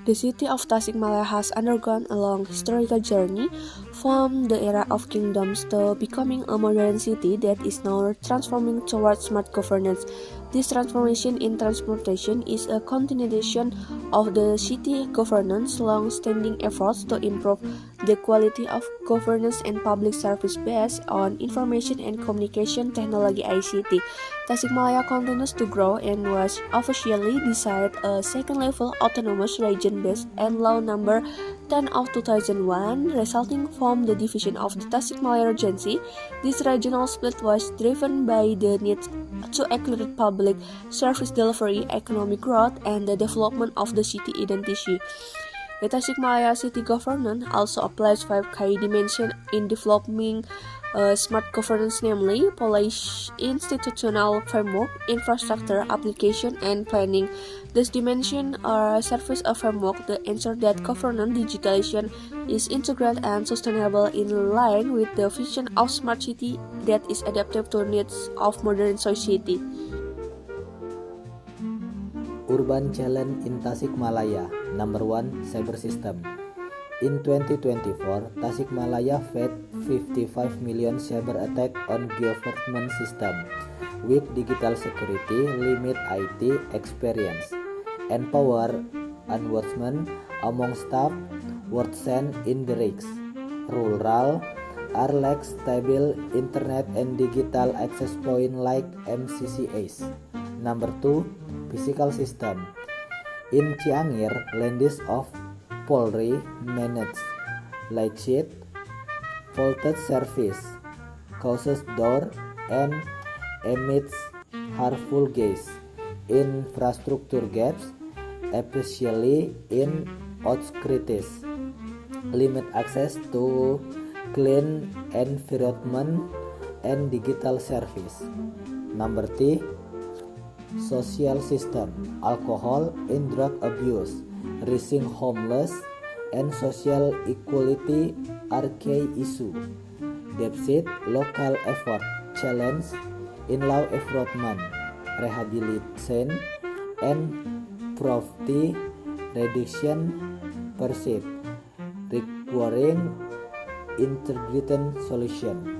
The city of Tasikmalaya has undergone a long historical journey from the era of kingdoms to becoming a modern city that is now transforming towards smart governance. This transformation in transportation is a continuation of the city governance long-standing efforts to improve the quality of governance and public service based on information and communication technology (ICT). Tasikmalaya continues to grow and was officially decided a second-level autonomous region based on Law Number 10 of 2001, resulting from the division of the Tasikmalaya Regency. This regional split was driven by the need to accelerate public service delivery, economic growth, and the development of the city identity. The Tasikmalaya city governance also applies five key dimensions in developing smart governance, namely policy, institutional framework, infrastructure, application, and planning. These dimensions are service a framework to ensure that governance digitalization is integrated and sustainable in line with the vision of smart city that is adaptive to needs of modern society. Urban challenge in Tasikmalaya. Number 1. Cyber system. In 2024, Tasikmalaya faced 55 million cyber attack on government system. With digital security, limit IT experience, empower enforcement among staff, worsen in the risks. Rural are lack stable internet and digital access point like MCCAs. Number 2. Physical system. In Ciangir, landis of Polri managed light sheet, voltage service, causes door and emits harmful gas. Infrastructure gaps, especially in outskirts, limit access to clean environment and digital service. Number 3. Social system. Alcohol and drug abuse, rising homeless, and social equality are key issue. Deficit local effort, challenge in law enforcement, rehabilitation, and poverty reduction persist, requiring integrated solution.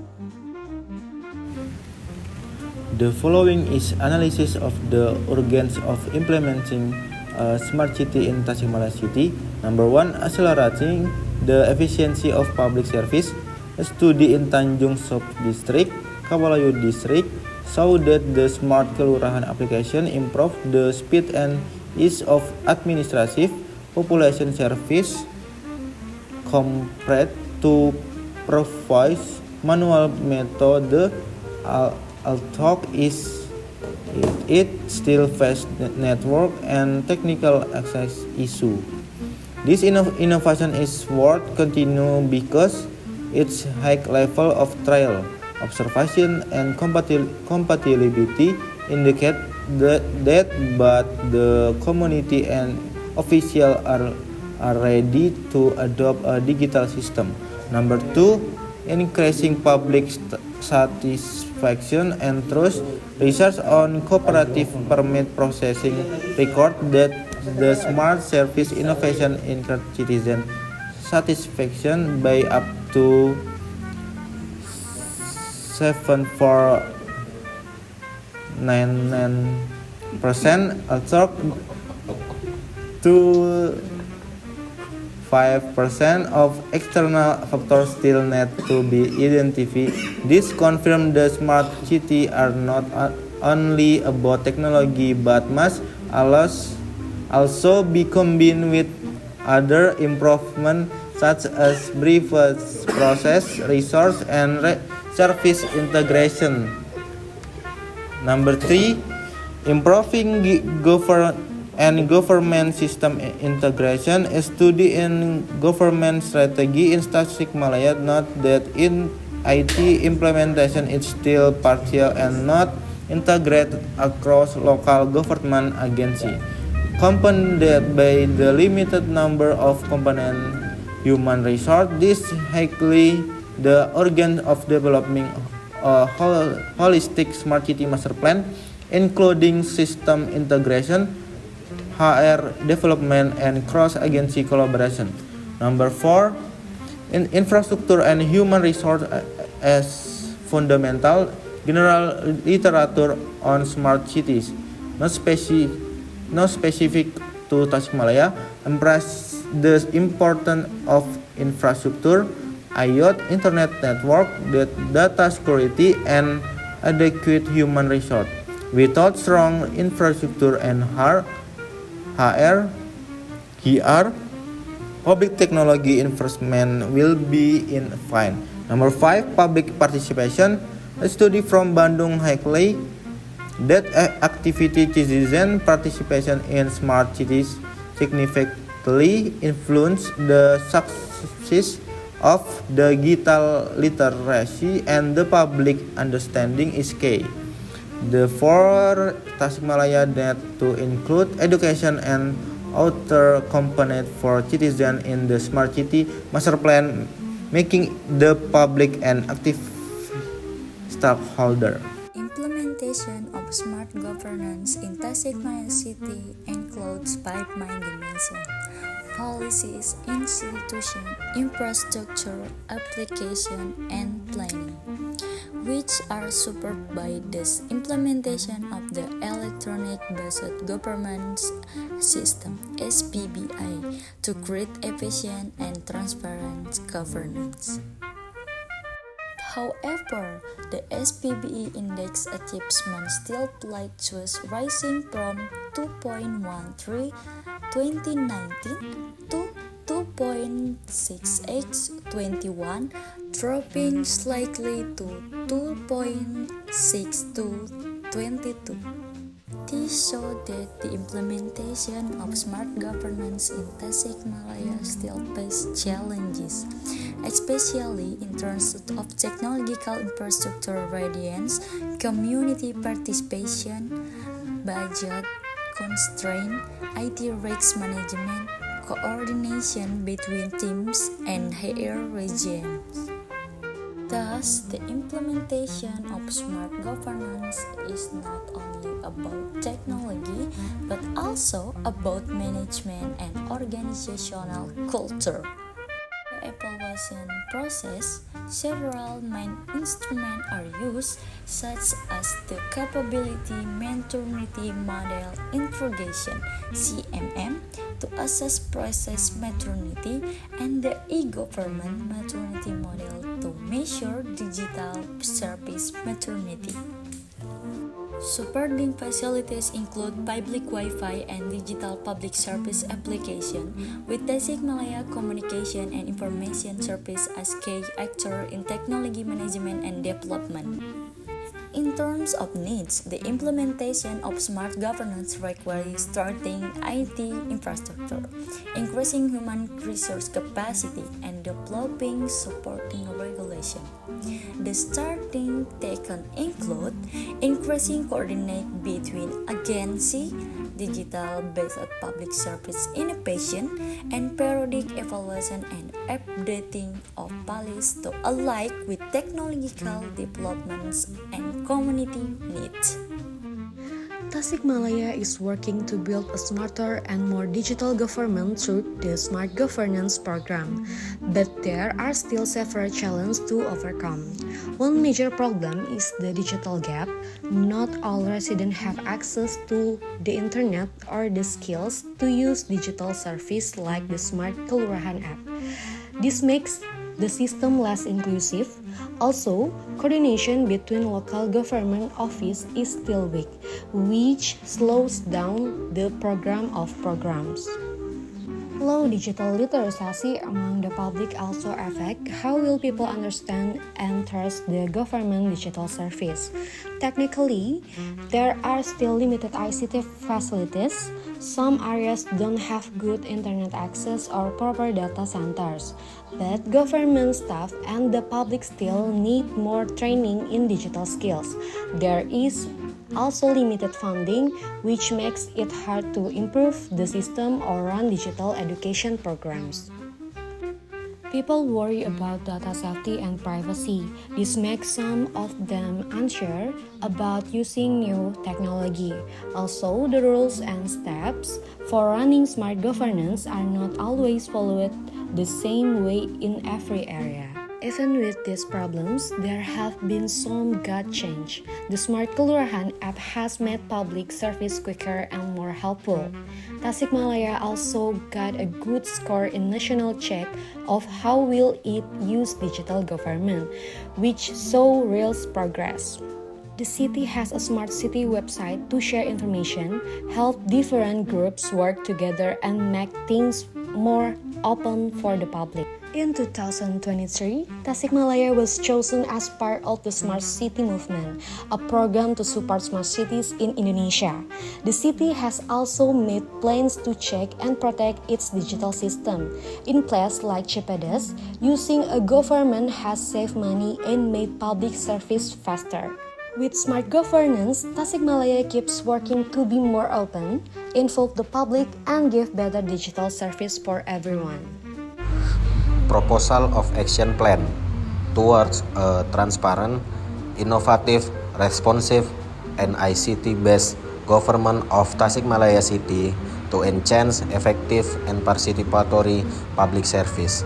The following is analysis of the urgency of implementing a smart city in Tasikmalaya City. Number 1. Accelerating the efficiency of public service. A study in Tanjung Sop District, Kabalayu District, showed that the smart kelurahan application improved the speed and ease of administrative population service compared to previous manual method. Although it still faces network and technical access issue. This innovation is worth continue because its high level of trial, observation, and compatibility indicate that both the community and officials are ready to adopt a digital system. Number 2. Increasing public satisfaction and trust. Research on cooperative permit processing record that the smart service innovation increased citizen satisfaction by up to 7.99%, although 5% of external factors still need to be identified. This confirms the smart city are not only about technology but must also be combined with other improvements such as business process, resource, and service integration. Number 3. Improving government system integration. A study in government strategy in Tasikmalaya note that in IT implementation is still partial and not integrated across local government agencies. Accompanied by the limited number of component human resource, this highly the organ of developing a holistic smart city master plan, including system integration, HR development, and cross-agency collaboration. Number 4, infrastructure and human resource as fundamental. General literature on smart cities, not specific to Tasikmalaya, emphasizes the importance of infrastructure, IoT, internet network, data security, and adequate human resource. Without strong infrastructure and HR, public technology investment will be in vain. Number 5, public participation. A study from Bandung Highlights that activity citizen participation in smart cities significantly influence the success of digital literacy and the public understanding is key. Therefore, Tasikmalaya need to include education and other component for citizens in the smart city master plan, making the public an active stakeholder. Implementation of smart governance in Tasikmalaya City includes 5 main dimensions: policies, institution, infrastructure, application, and planning, which are supported by the implementation of the Electronic Based Governance System (SPBI) to create efficient and transparent governance. However, the SPBE index achievement still fluctuates, rising from 2.13 2019 to 2.68 21, dropping slightly to 2.62 22. This shows that the implementation of smart governance in Tasikmalaya still faces challenges, especially in terms of technological infrastructure readiness, community participation, budget constraint, IT risk management, coordination between teams, and higher regions. Thus, the implementation of smart governance is not only about technology, but also about management and organizational culture. The evaluation process, several main instruments are used, such as the Capability Maturity Model Interrogation (CMM) to assess process maturity, and the e-government maturity model to measure digital service maturity. Supporting facilities include public Wi-Fi and digital public service application, with Tasikmalaya Communication and Information Service as key actor in technology management and development. In terms of needs, the implementation of smart governance requires strengthening IT infrastructure, increasing human resource capacity, and developing supporting regulation. The starting taken include increasing coordination between agency, digital-based public service innovation, and periodic evaluation and updating of policies to align with technological developments and community needs. Tasikmalaya is working to build a smarter and more digital government through the Smart Governance Program, but there are still several challenges to overcome. One major problem is the digital gap. Not all residents have access to the internet or the skills to use digital service like the Smart Kelurahan app. This makes the system less inclusive. Also, coordination between local government office is still weak, which slows down the program of programs. Low digital literacy among the public also affect how will people understand and trust the government digital service. Technically, there are still limited ICT facilities. Some areas don't have good internet access or proper data centers, but government staff and the public still need more training in digital skills. There is also limited funding, which makes it hard to improve the system or run digital education programs. People worry about data safety and privacy. This makes some of them unsure about using new technology. Also, the rules and steps for running smart governance are not always followed the same way in every area. Even with these problems, there have been some good change. The Smart Kelurahan app has made public service quicker and more helpful. Tasikmalaya also got a good score in national check of how will it use digital government, which saw real progress. The city has a smart city website to share information, help different groups work together, and make things more open for the public. In 2023, Tasikmalaya was chosen as part of the Smart City Movement, a program to support smart cities in Indonesia. The city has also made plans to check and protect its digital system. In places like Cipedes, using a government has saved money and made public service faster. With smart governance, Tasikmalaya keeps working to be more open, involve the public, and give better digital service for everyone. Proposal of action plan towards a transparent, innovative, responsive, and ICT-based government of Tasikmalaya City to enhance effective and participatory public service.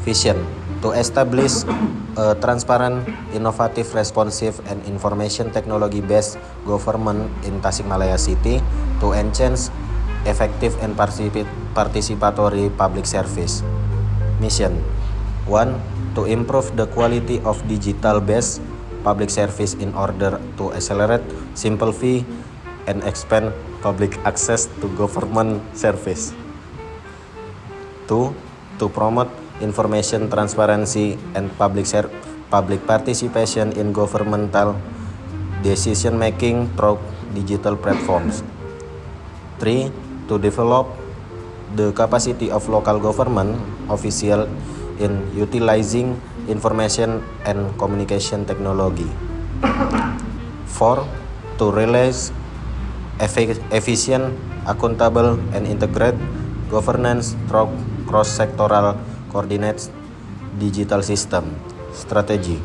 Vision: to establish a transparent, innovative, responsive, and information technology-based government in Tasikmalaya City to enhance effective and participatory public service. Mission: 1. To improve the quality of digital-based public service in order to accelerate, simplify, and expand public access to government service. 2. To promote information transparency and public participation in governmental decision-making through digital platforms. 3. To develop the capacity of local government officials in utilizing information and communication technology. 4. To realize efficient, accountable, and integrated governance through cross-sectoral coordinated digital system strategy.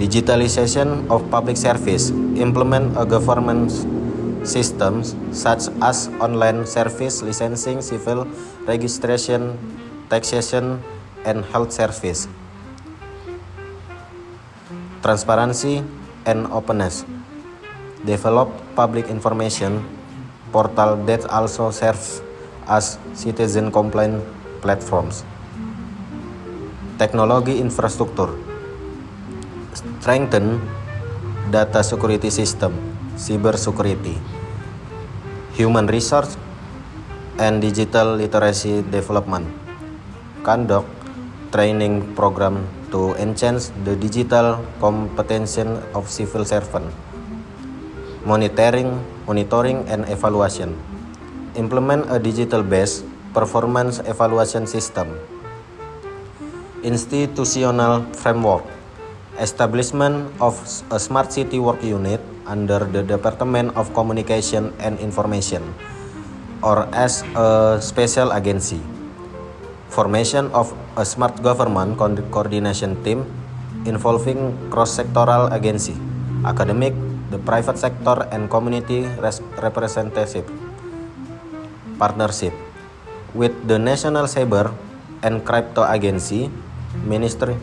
Digitalization of public service: implement a government systems such as online service, licensing, civil registration, taxation, and health service. Transparency and openness: develop public information portal that also serves as citizen complaint platforms. Technology infrastructure: strengthen data security system, cyber security, human resource, and digital literacy development. Conduct training program to enhance the digital competency of civil servants. Monitoring and evaluation: implement a digital-based performance evaluation system. Institutional framework: establishment of a smart city work unit under the Department of Communication and Information, or as a special agency. Formation of a smart government coordination team involving cross-sectoral agency, academic, the private sector, and community representative. Partnership with the National Cyber and Crypto Agency, Ministry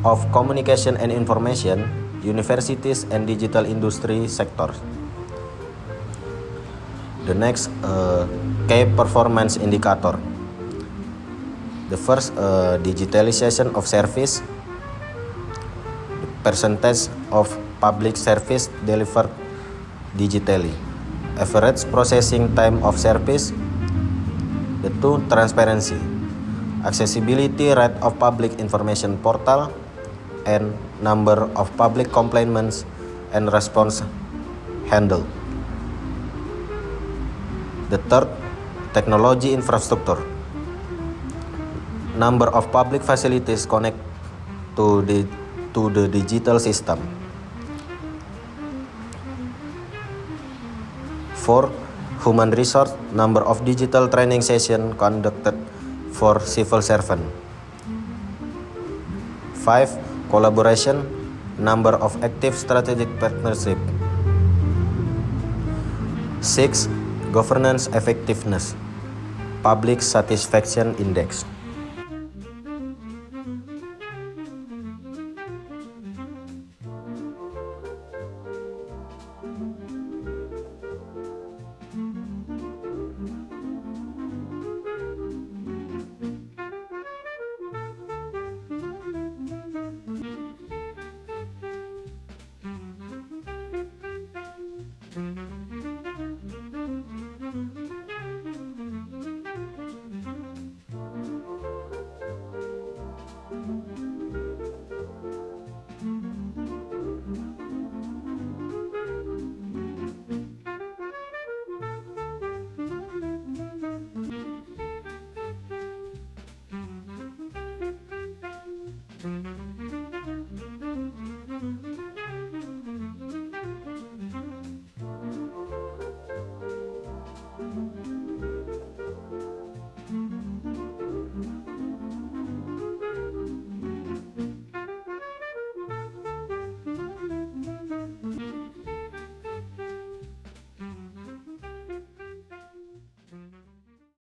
of Communication and Information, universities, and digital industry sectors. The next key performance indicator. The first, digitalization of service. The percentage of public service delivered digitally. Average processing time of service. The two, transparency. Accessibility rate of public information portal, and number of public complaints and response handled. The third, technology infrastructure. Number of public facilities connect to the digital system. 4. Human resource. Number of digital training sessions conducted for civil servant. 5. Collaboration, number of active strategic partnership. 6. Governance effectiveness, public satisfaction index.